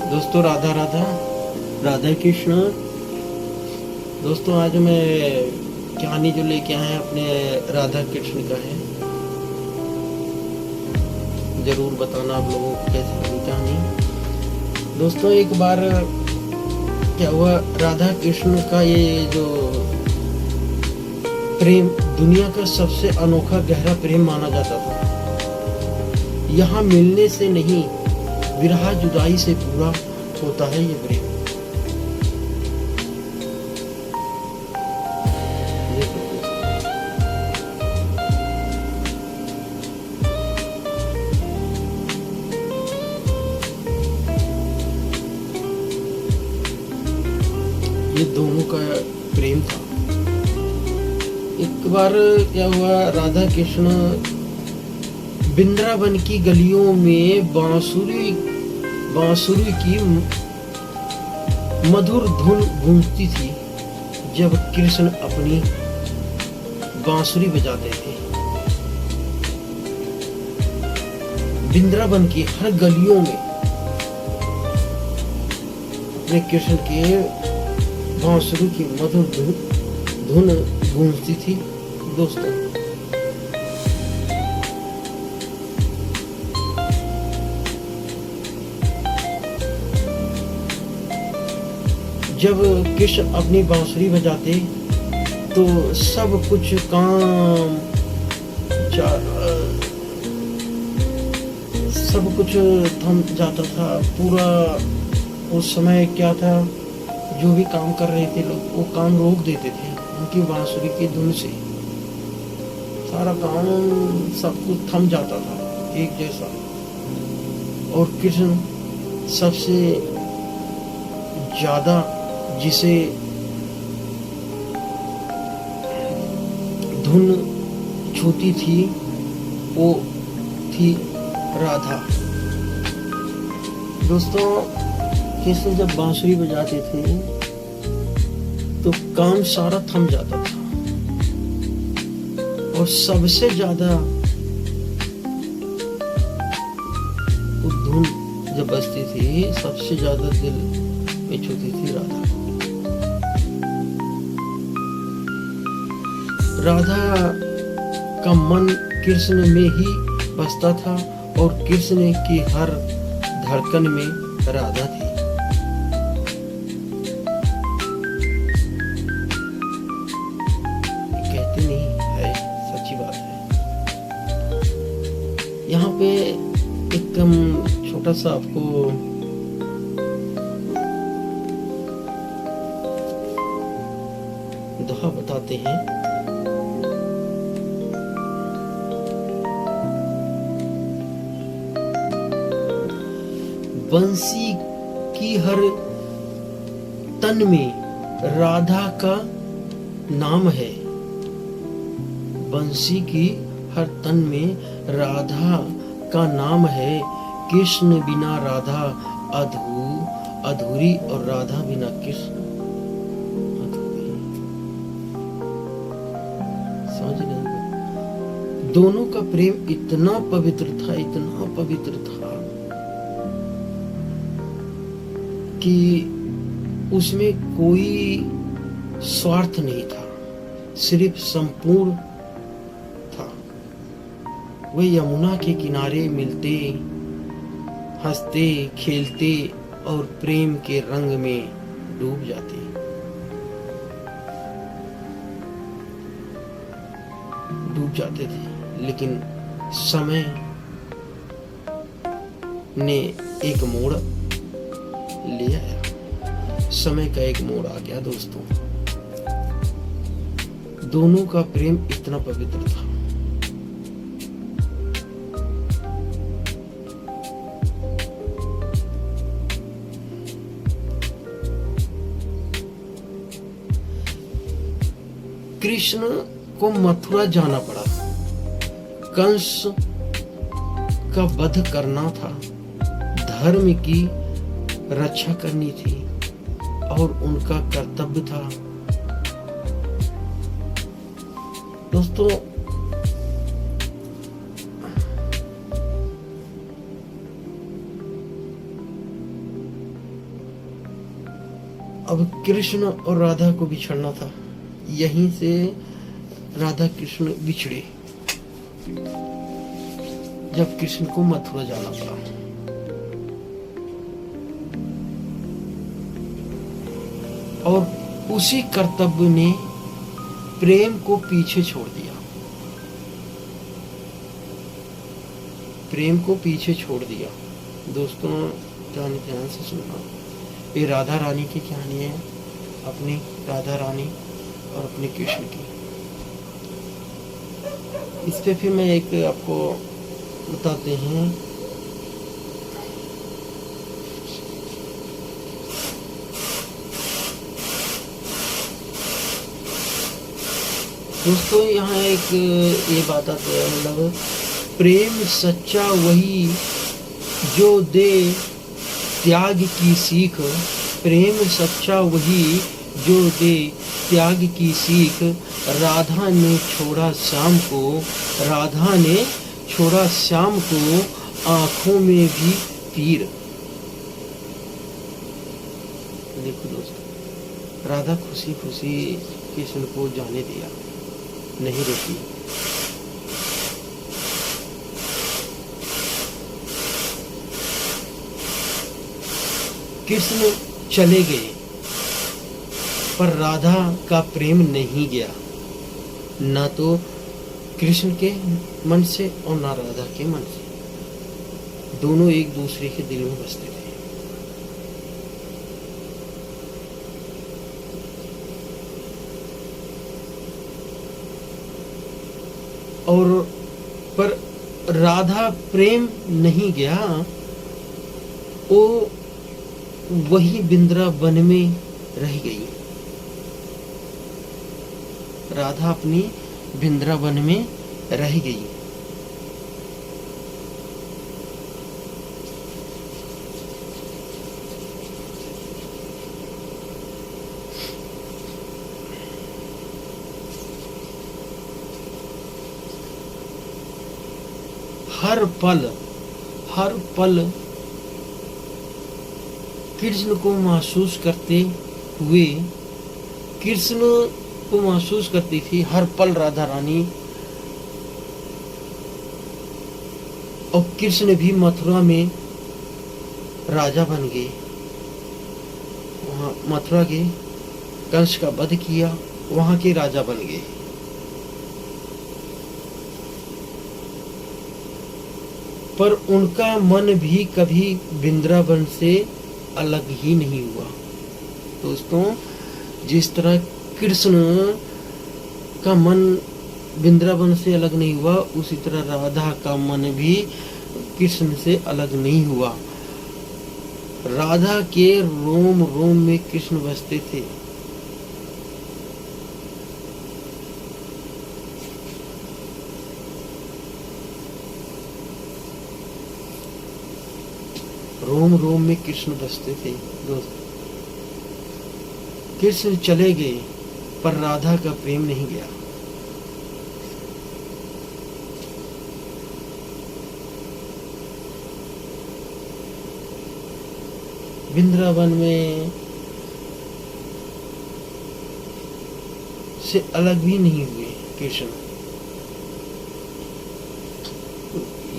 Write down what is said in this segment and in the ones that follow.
दोस्तों राधा राधा राधा कृष्ण। दोस्तों आज मैं कहानी जो लेके आए हैं अपने राधा कृष्ण का है। जरूर बताना आप लोगों को कैसी लगी कहानी। दोस्तों एक बार क्या हुआ, राधा कृष्ण का ये जो प्रेम दुनिया का सबसे अनोखा गहरा प्रेम माना जाता था। यहाँ मिलने से नहीं, विरह जुदाई से पूरा होता है ये प्रेम। ये दोनों का प्रेम था। एक बार क्या हुआ, राधा कृष्ण वृंदावन की गलियों में बांसुरी की मधुर धुन गूंजती थी। जब कृष्ण अपनी बांसुरी बजाते थे, वृंदावन की हर गलियों में अपने कृष्ण के बांसुरी की मधुर धुन गूंजती थी। दोस्तों जब कृष्ण अपनी बांसुरी बजाते तो सब कुछ सब कुछ थम जाता था। पूरा उस समय क्या था, जो भी काम कर रहे थे लोग वो काम रोक देते थे उनकी बांसुरी की धुन से। सारा काम सब कुछ थम जाता था एक जैसा। और कृष्ण सबसे ज्यादा जिसे धुन छूती थी वो थी राधा। दोस्तों कृष्ण जब बांसुरी बजाते थे तो काम सारा थम जाता था। और सबसे ज्यादा वो धुन जब बजती थी, सबसे ज्यादा दिल में छूती थी राधा। राधा का मन कृष्ण में ही बसता था और कृष्ण की हर धड़कन में राधा थी। कहते नहीं है, सच्ची बात है। यहाँ पे एक छोटा सा आपको दोहा बताते हैं। बंसी की हर तन में राधा का नाम है। बंसी की हर तन में राधा का नाम है। कृष्ण बिना राधा अधूरी और राधा बिना कृष्ण अधूरी। समझ नहीं? दोनों का प्रेम इतना पवित्र था, इतना पवित्र था कि उसमें कोई स्वार्थ नहीं था, सिर्फ संपूर्ण था। वे यमुना के किनारे मिलते, हंसते, खेलते और प्रेम के रंग में डूब जाते। थे। लेकिन समय ने एक मोड़ ले आया। समय का एक मोड़ आ गया दोस्तों। दोनों का प्रेम इतना पवित्र था। कृष्ण को मथुरा जाना पड़ा। कंस का वध करना था, धर्म की रक्षा करनी थी और उनका कर्तव्य था। दोस्तों अब कृष्ण और राधा को बिछड़ना था, यहीं से राधा कृष्ण बिछड़े जब कृष्ण को मथुरा जाना पड़ा। और उसी कर्तव्य ने प्रेम को पीछे छोड़ दिया, प्रेम को पीछे छोड़ दिया। दोस्तों ध्यान से सुनना, ये राधा रानी की कहानी है, अपनी राधा रानी और अपने कृष्ण की। इस पे फिर मैं एक आपको बताते हैं। दोस्तों यहाँ एक ये बात आती है, मतलब प्रेम सच्चा वही जो दे त्याग की सीख, प्रेम सच्चा वही जो दे त्याग की सीख। राधा ने छोड़ा श्याम को, राधा ने छोड़ा श्याम को, आंखों में भी तीर। देखो दोस्तों, राधा खुशी खुशी कृष्ण को जाने दिया, नहीं रोकी। कृष्ण चले गए पर राधा का प्रेम नहीं गया, ना तो कृष्ण के मन से और ना राधा के मन से। दोनों एक दूसरे के दिल में बसते थे। और पर राधा प्रेम नहीं गया, वो वही वृंदावन में रह गई। राधा अपनी वृंदावन में रह गई। हर पल कृष्ण को महसूस करते हुए, कृष्ण को महसूस करती थी हर पल राधा रानी। और कृष्ण भी मथुरा में राजा बन गए। वहां मथुरा के कंस का वध किया, वहां के राजा बन गए। पर उनका मन भी कभी वृंदावन से अलग ही नहीं हुआ। दोस्तों, जिस तरह कृष्ण का मन वृंदावन से अलग नहीं हुआ, उसी तरह राधा का मन भी कृष्ण से अलग नहीं हुआ। राधा के रोम रोम में कृष्ण बसते थे। रोम रोम में कृष्ण बसते थे। दोस्त, कृष्ण चले गए पर राधा का प्रेम नहीं गया। वृंदावन में से अलग भी नहीं हुए कृष्ण।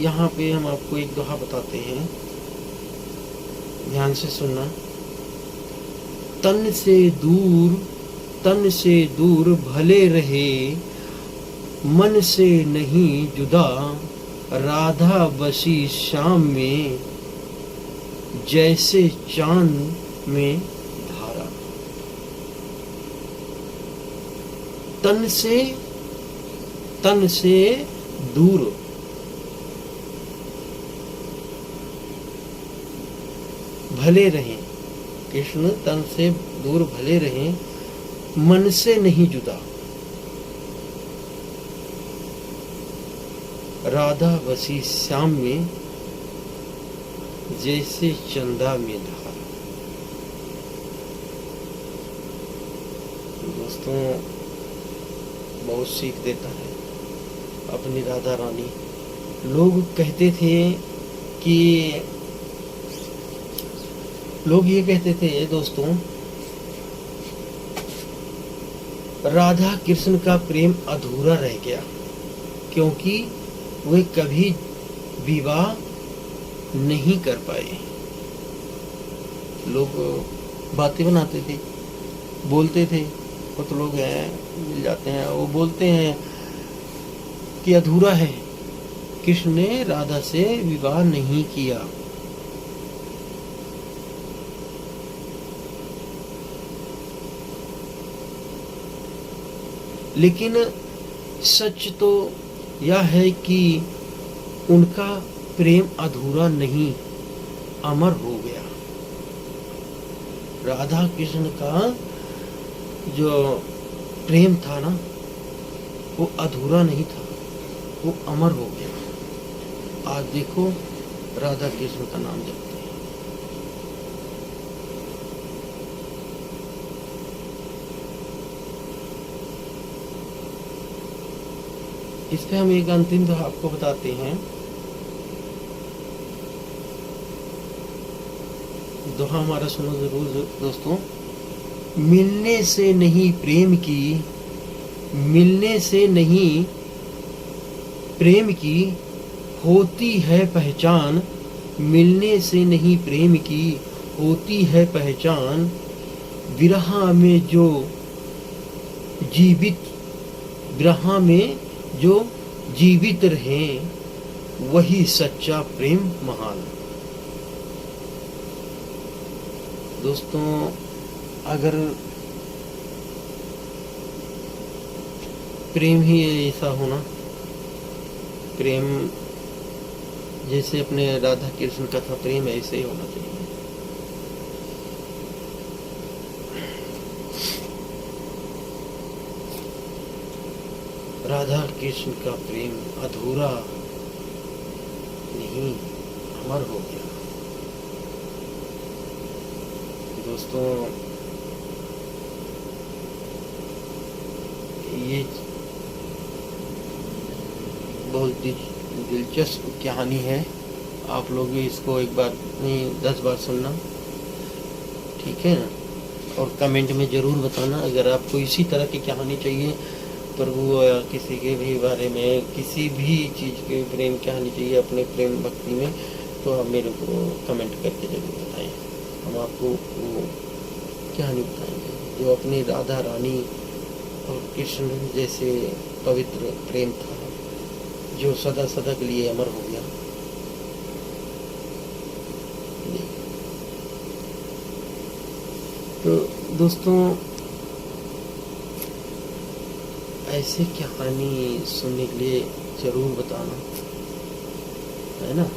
यहाँ पे हम आपको एक दोहा बताते हैं, ध्यान से सुनना। तन से दूर भले रहे, मन से नहीं जुदा। राधा बसी शाम में, जैसे चांद में धारा। तन से दूर, भले रहें। कृष्ण तन से दूर भले रहें, मन से नहीं जुदा। राधा बसी श्याम में, जैसे चंदा में धारा। दोस्तों, बहुत सीख देता है अपनी राधा रानी। लोग कहते थे कि, लोग ये कहते थे दोस्तों राधा कृष्ण का प्रेम अधूरा रह गया, क्योंकि वे कभी विवाह नहीं कर पाए। लोग बातें बनाते थे, बोलते थे, कुछ लोग हैं मिल जाते हैं, वो बोलते हैं कि अधूरा है, कृष्ण ने राधा से विवाह नहीं किया। लेकिन सच तो यह है कि उनका प्रेम अधूरा नहीं, अमर हो गया। राधा कृष्ण का जो प्रेम था ना, वो अधूरा नहीं था, वो अमर हो गया। आज देखो राधा कृष्ण का नाम जपते हैं। इस पे हम एक अंतिम दोहा आपको बताते हैं। दोहा हमारा सुनो जरूर दोस्तों। मिलने से नहीं प्रेम की, मिलने से नहीं प्रेम की होती है पहचान, मिलने से नहीं प्रेम की होती है पहचान, विरह में जो जीवित, विरह में जो जीवित रहे वही सच्चा प्रेम महान। दोस्तों, अगर प्रेम ही ऐसा होना, प्रेम जैसे अपने राधा कृष्ण का था प्रेम, ऐसे ही होना चाहिए। राधा कृष्ण का प्रेम अधूरा नहीं, अमर हो गया। दोस्तों, ये बहुत दिलचस्प कहानी है। आप लोग भी इसको एक बार नहीं 10 बार सुनना, ठीक है ना? और कमेंट में ज़रूर बताना अगर आपको इसी तरह की कहानी चाहिए, प्रभु या किसी के भी बारे में, किसी भी चीज़ के प्रेम कहानी चाहिए अपने प्रेम भक्ति में, तो आप मेरे को कमेंट करके ज़रूर बताएं। हम आपको वो कहानी बताएंगे जो अपनी राधा रानी और कृष्ण जैसे पवित्र प्रेम था, जो सदा सदा के लिए अमर हो गया। तो दोस्तों, ऐसे कहानी सुनने के लिए जरूर बताना, है ना?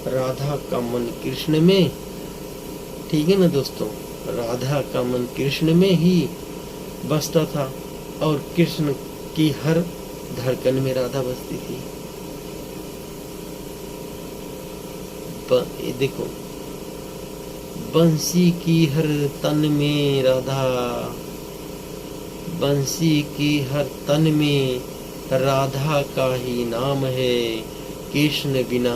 राधा का मन कृष्ण में, ठीक है ना दोस्तों? राधा का मन कृष्ण में ही बसता था और कृष्ण की हर धड़कन में राधा बसती थी। देखो, बंसी की हर तन में राधा, बंसी की हर तन में राधा का ही नाम है, कृष्ण बिना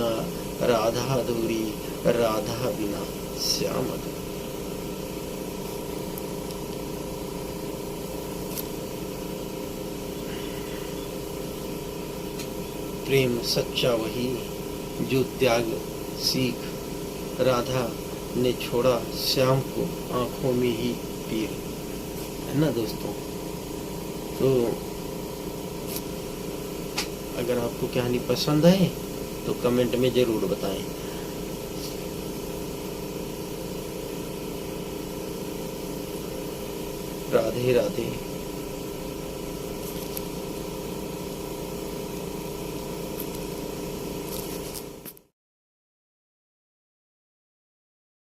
राधा अधूरी, राधा बिना श्याम अधूरी। प्रेम सच्चा वही जो त्याग सीख राधा ने छोड़ा श्याम को आंखों में ही पीर, है ना दोस्तों? तो अगर आपको कहानी पसंद आए तो कमेंट में जरूर बताएं। राधे राधे।